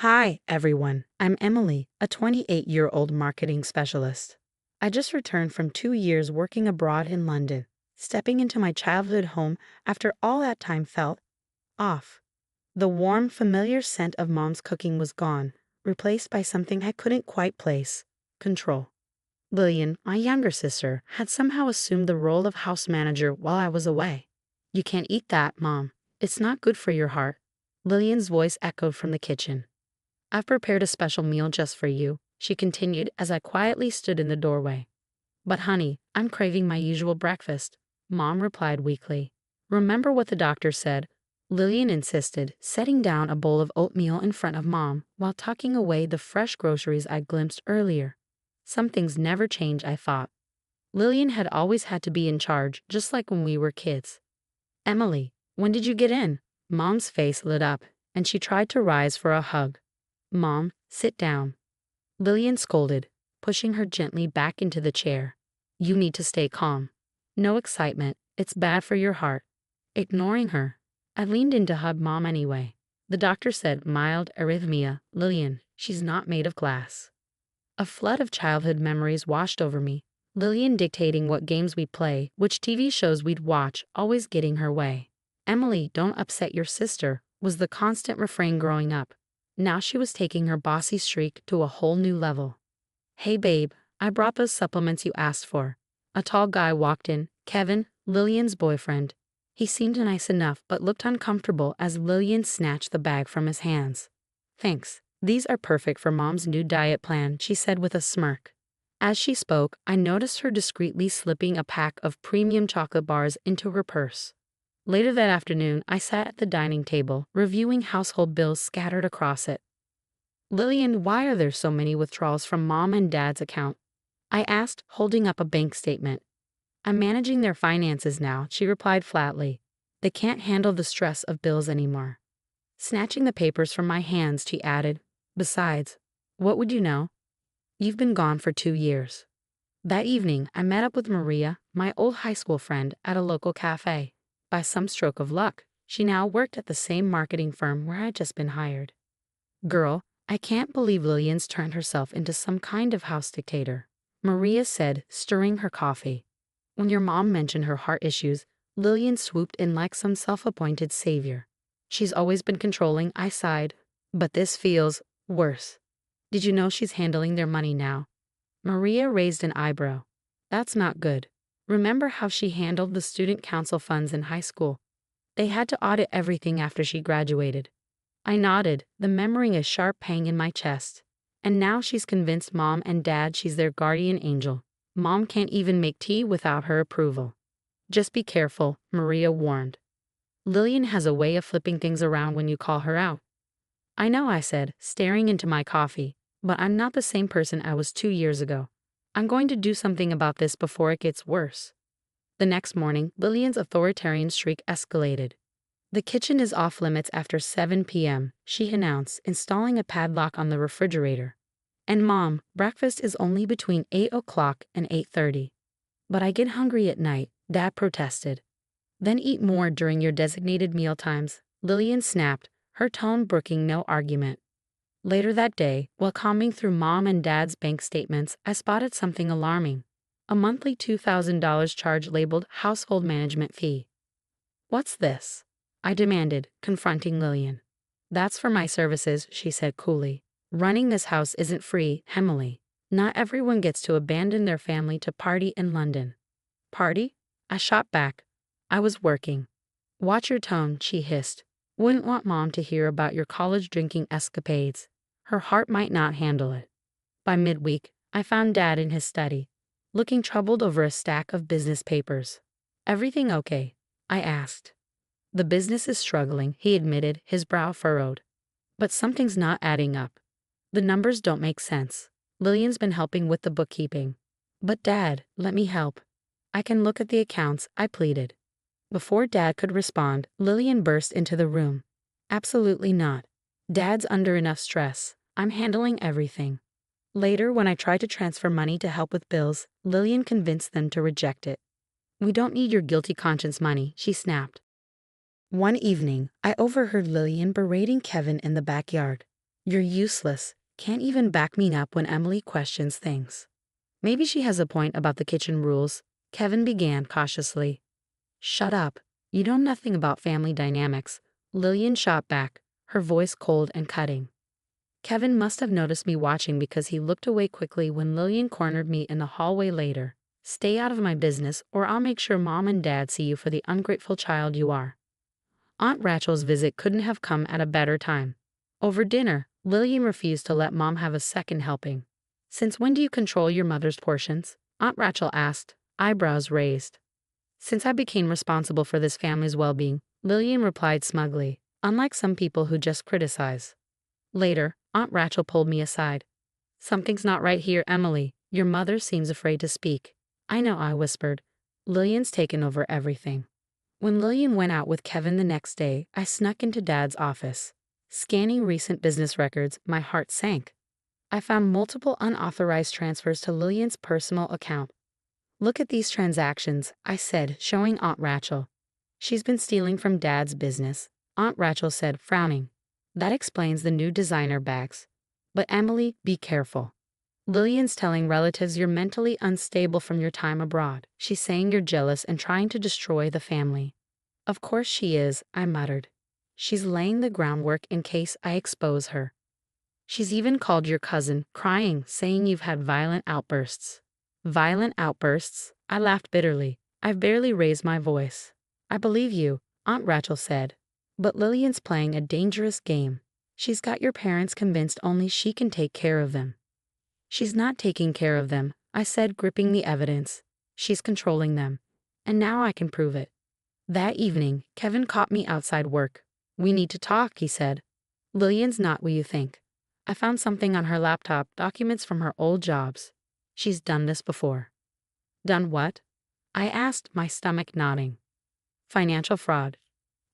Hi, everyone. I'm Emily, a 28-year-old marketing specialist. I just returned from 2 years working abroad in London. Stepping into my childhood home after all that time felt off. The warm, familiar scent of mom's cooking was gone, replaced by something I couldn't quite place: control. Lillian, my younger sister, had somehow assumed the role of house manager while I was away. "You can't eat that, Mom. It's not good for your heart." Lillian's voice echoed from the kitchen. "I've prepared a special meal just for you," she continued as I quietly stood in the doorway. "But honey, I'm craving my usual breakfast," Mom replied weakly. "Remember what the doctor said," Lillian insisted, setting down a bowl of oatmeal in front of Mom while tucking away the fresh groceries I glimpsed earlier. Some things never change, I thought. Lillian had always had to be in charge, just like when we were kids. "Emily, when did you get in?" Mom's face lit up, and she tried to rise for a hug. "Mom, sit down," Lillian scolded, pushing her gently back into the chair. "You need to stay calm. No excitement, it's bad for your heart." Ignoring her, I leaned in to hug Mom anyway. "The doctor said mild arrhythmia, Lillian. She's not made of glass." A flood of childhood memories washed over me. Lillian dictating what games we'd play, which TV shows we'd watch, always getting her way. "Emily, don't upset your sister," was the constant refrain growing up. Now she was taking her bossy streak to a whole new level. "Hey babe, I brought those supplements you asked for." A tall guy walked in, Kevin, Lillian's boyfriend. He seemed nice enough but looked uncomfortable as Lillian snatched the bag from his hands. "Thanks, these are perfect for Mom's new diet plan," she said with a smirk. As she spoke, I noticed her discreetly slipping a pack of premium chocolate bars into her purse. Later that afternoon, I sat at the dining table, reviewing household bills scattered across it. "Lillian, why are there so many withdrawals from Mom and Dad's account?" I asked, holding up a bank statement. "I'm managing their finances now," she replied flatly. "They can't handle the stress of bills anymore." Snatching the papers from my hands, she added, "Besides, what would you know? You've been gone for 2 years." That evening, I met up with Maria, my old high school friend, at a local cafe. By some stroke of luck, she now worked at the same marketing firm where I'd just been hired. "Girl, I can't believe Lillian's turned herself into some kind of house dictator," Maria said, stirring her coffee. "When your mom mentioned her heart issues, Lillian swooped in like some self-appointed savior. She's always been controlling," I sighed. "But this feels worse. Did you know she's handling their money now?" Maria raised an eyebrow. "That's not good. Remember how she handled the student council funds in high school? They had to audit everything after she graduated." I nodded, the memory a sharp pang in my chest. "And now she's convinced Mom and Dad she's their guardian angel. Mom can't even make tea without her approval." "Just be careful," Maria warned. "Lillian has a way of flipping things around when you call her out." "I know," I said, staring into my coffee, "but I'm not the same person I was 2 years ago. I'm going to do something about this before it gets worse." The next morning, Lillian's authoritarian streak escalated. "The kitchen is off limits after 7 p.m., she announced, installing a padlock on the refrigerator. "And Mom, breakfast is only between 8 o'clock and 8:30. "But I get hungry at night," Dad protested. "Then eat more during your designated meal times," Lillian snapped, her tone brooking no argument. Later that day, while combing through Mom and Dad's bank statements, I spotted something alarming: a monthly $2,000 charge labeled household management fee. "What's this?" I demanded, confronting Lillian. "That's for my services," she said coolly. "Running this house isn't free, Emily. Not everyone gets to abandon their family to party in London." "Party?" I shot back. "I was working." "Watch your tone," she hissed. "Wouldn't want Mom to hear about your college drinking escapades. Her heart might not handle it." By midweek, I found Dad in his study, looking troubled over a stack of business papers. "Everything okay?" I asked. "The business is struggling," he admitted, his brow furrowed. "But something's not adding up. The numbers don't make sense." Lillian's been helping with the bookkeeping. "But Dad, let me help. I can look at the accounts," I pleaded. Before Dad could respond, Lillian burst into the room. "Absolutely not. Dad's under enough stress. I'm handling everything." Later, when I tried to transfer money to help with bills, Lillian convinced them to reject it. "We don't need your guilty conscience money," she snapped. One evening, I overheard Lillian berating Kevin in the backyard. You're useless. Can't even back me up when Emily questions things. Maybe she has a point about the kitchen rules, Kevin began cautiously. Shut up. You know nothing about family dynamics, Lillian shot back, her voice cold and cutting. Kevin must have noticed me watching because he looked away quickly when Lillian cornered me in the hallway later. Stay out of my business or I'll make sure Mom and Dad see you for the ungrateful child you are. Aunt Rachel's visit couldn't have come at a better time. Over dinner, Lillian refused to let Mom have a second helping. Since when do you control your mother's portions? Aunt Rachel asked, eyebrows raised. Since I became responsible for this family's well-being, Lillian replied smugly, unlike some people who just criticize. Later, Aunt Rachel pulled me aside. Something's not right here, Emily. Your mother seems afraid to speak. I know, I whispered. Lillian's taken over everything. When Lillian went out with Kevin the next day, I snuck into Dad's office. Scanning recent business records, my heart sank. I found multiple unauthorized transfers to Lillian's personal account. Look at these transactions, I said, showing Aunt Rachel. She's been stealing from Dad's business, Aunt Rachel said, frowning. That explains the new designer bags. But Emily, be careful. Lillian's telling relatives you're mentally unstable from your time abroad. She's saying you're jealous and trying to destroy the family. Of course she is, I muttered. She's laying the groundwork in case I expose her. She's even called your cousin, crying, saying you've had violent outbursts. Violent outbursts? I laughed bitterly. I've barely raised my voice. I believe you, Aunt Rachel said. But Lillian's playing a dangerous game. She's got your parents convinced only she can take care of them. She's not taking care of them, I said, gripping the evidence. She's controlling them. And now I can prove it. That evening, Kevin caught me outside work. We need to talk, he said. Lillian's not what you think. I found something on her laptop, documents from her old jobs. She's done this before. Done what? I asked, my stomach nodding. Financial fraud.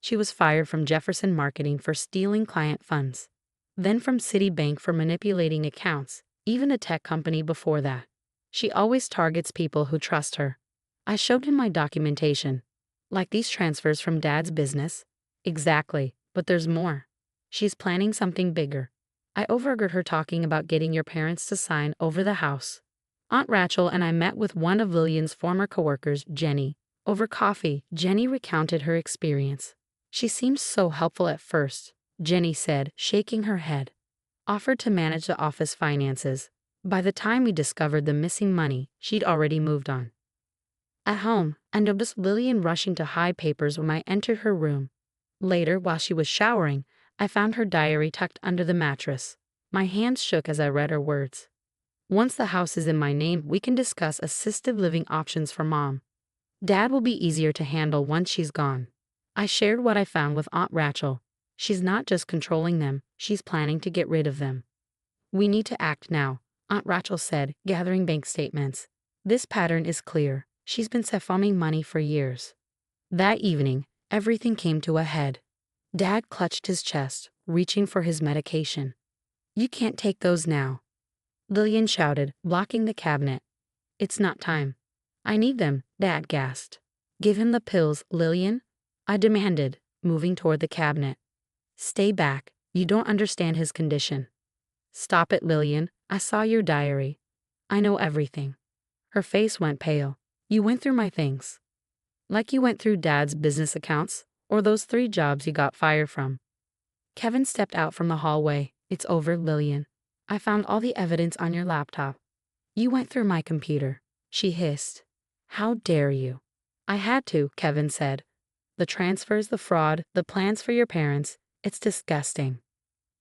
She was fired from Jefferson Marketing for stealing client funds. Then from Citibank for manipulating accounts, even a tech company before that. She always targets people who trust her. I showed him my documentation. Like these transfers from Dad's business. Exactly, but there's more. She's planning something bigger. I overheard her talking about getting your parents to sign over the house. Aunt Rachel and I met with one of Lillian's former coworkers, Jenny. Over coffee, Jenny recounted her experience. She seemed so helpful at first, Jenny said, shaking her head. Offered to manage the office finances. By the time we discovered the missing money, she'd already moved on. At home, I noticed Lillian rushing to hide papers when I entered her room. Later, while she was showering, I found her diary tucked under the mattress. My hands shook as I read her words. Once the house is in my name, we can discuss assisted living options for Mom. Dad will be easier to handle once she's gone. I shared what I found with Aunt Rachel. She's not just controlling them, she's planning to get rid of them. We need to act now, Aunt Rachel said, gathering bank statements. This pattern is clear. She's been siphonning money for years. That evening, everything came to a head. Dad clutched his chest, reaching for his medication. You can't take those now. Lillian shouted, blocking the cabinet. It's not time. I need them, Dad gasped. Give him the pills, Lillian, I demanded, moving toward the cabinet. Stay back, you don't understand his condition. Stop it, Lillian, I saw your diary. I know everything. Her face went pale. You went through my things. Like you went through Dad's business accounts, or those 3 jobs you got fired from. Kevin stepped out from the hallway. It's over, Lillian. I found all the evidence on your laptop. You went through my computer, she hissed. How dare you? I had to, Kevin said. The transfers, the fraud, the plans for your parents, it's disgusting.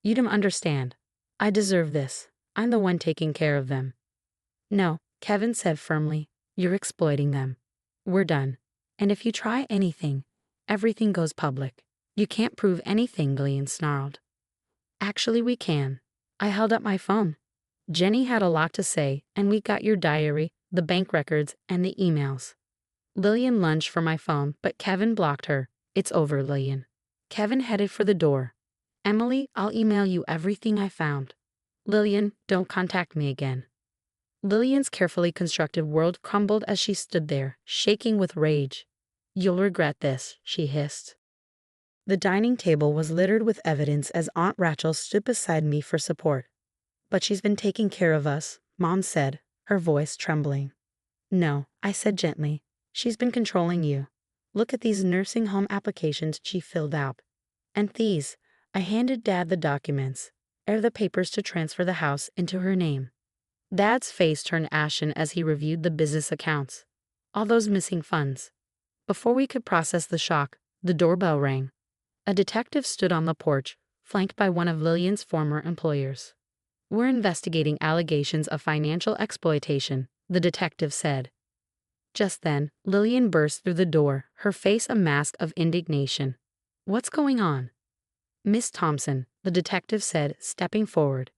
You don't understand. I deserve this. I'm the one taking care of them. No, Kevin said firmly. You're exploiting them. We're done. And if you try anything, everything goes public. You can't prove anything, Lillian snarled. Actually, we can. I held up my phone. Jenny had a lot to say, and we got your diary, the bank records, and the emails. Lillian lunged for my phone, but Kevin blocked her. It's over, Lillian. Kevin headed for the door. Emily, I'll email you everything I found. Lillian, don't contact me again. Lillian's carefully constructed world crumbled as she stood there, shaking with rage. You'll regret this, she hissed. The dining table was littered with evidence as Aunt Rachel stood beside me for support. "But she's been taking care of us," Mom said, her voice trembling. "No," I said gently. "She's been controlling you. Look at these nursing home applications she filled out. And these." I handed Dad the documents. "Are the papers to transfer the house into her name." Dad's face turned ashen as he reviewed the business accounts. All those missing funds. Before we could process the shock, the doorbell rang. A detective stood on the porch, flanked by one of Lillian's former employers. "We're investigating allegations of financial exploitation," the detective said. Just then, Lillian burst through the door, her face a mask of indignation. "What's going on?" "Miss Thompson," the detective said, stepping forward.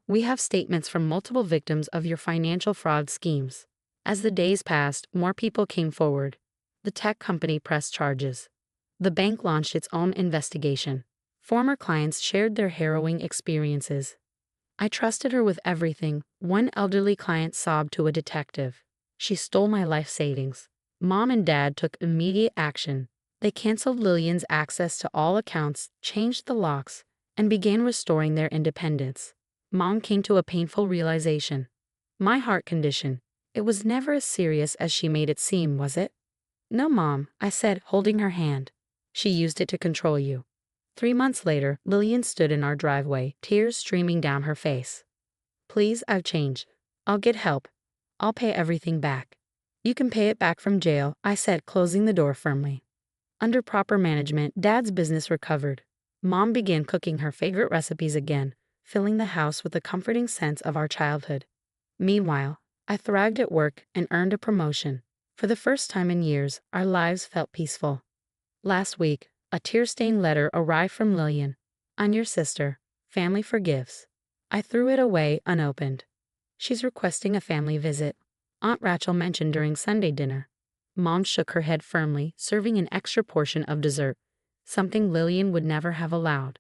"We have statements from multiple victims of your financial fraud schemes." As the days passed, more people came forward. The tech company pressed charges. The bank launched its own investigation. Former clients shared their harrowing experiences. "I trusted her with everything," one elderly client sobbed to a detective. "She stole my life savings." Mom and Dad took immediate action. They canceled Lillian's access to all accounts, changed the locks, and began restoring their independence. Mom came to a painful realization. "My heart condition. It was never as serious as she made it seem, was it?" "No, Mom," I said, holding her hand. "She used it to control you." 3 months later, Lillian stood in our driveway, tears streaming down her face. "Please, I've changed. I'll get help. I'll pay everything back." "You can pay it back from jail," I said, closing the door firmly. Under proper management, Dad's business recovered. Mom began cooking her favorite recipes again, filling the house with the comforting sense of our childhood. Meanwhile, I thrived at work and earned a promotion. For the first time in years, our lives felt peaceful. Last week, a tear-stained letter arrived from Lillian. "I'm your sister. Family forgives." I threw it away unopened. "She's requesting a family visit," Aunt Rachel mentioned during Sunday dinner. Mom shook her head firmly, serving an extra portion of dessert, something Lillian would never have allowed.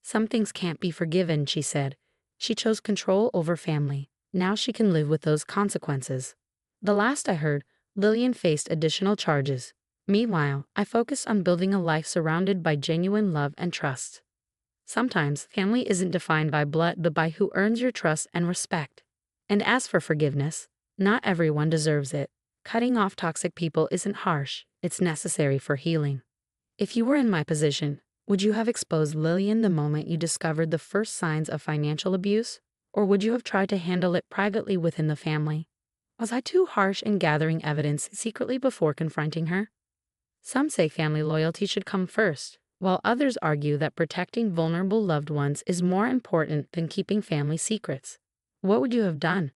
"Some things can't be forgiven," she said. "She chose control over family. Now she can live with those consequences." The last I heard, Lillian faced additional charges. Meanwhile, I focused on building a life surrounded by genuine love and trust. Sometimes, family isn't defined by blood but by who earns your trust and respect. And as for forgiveness, not everyone deserves it. Cutting off toxic people isn't harsh, it's necessary for healing. If you were in my position, would you have exposed Lillian the moment you discovered the first signs of financial abuse? Or would you have tried to handle it privately within the family? Was I too harsh in gathering evidence secretly before confronting her? Some say family loyalty should come first, while others argue that protecting vulnerable loved ones is more important than keeping family secrets. What would you have done?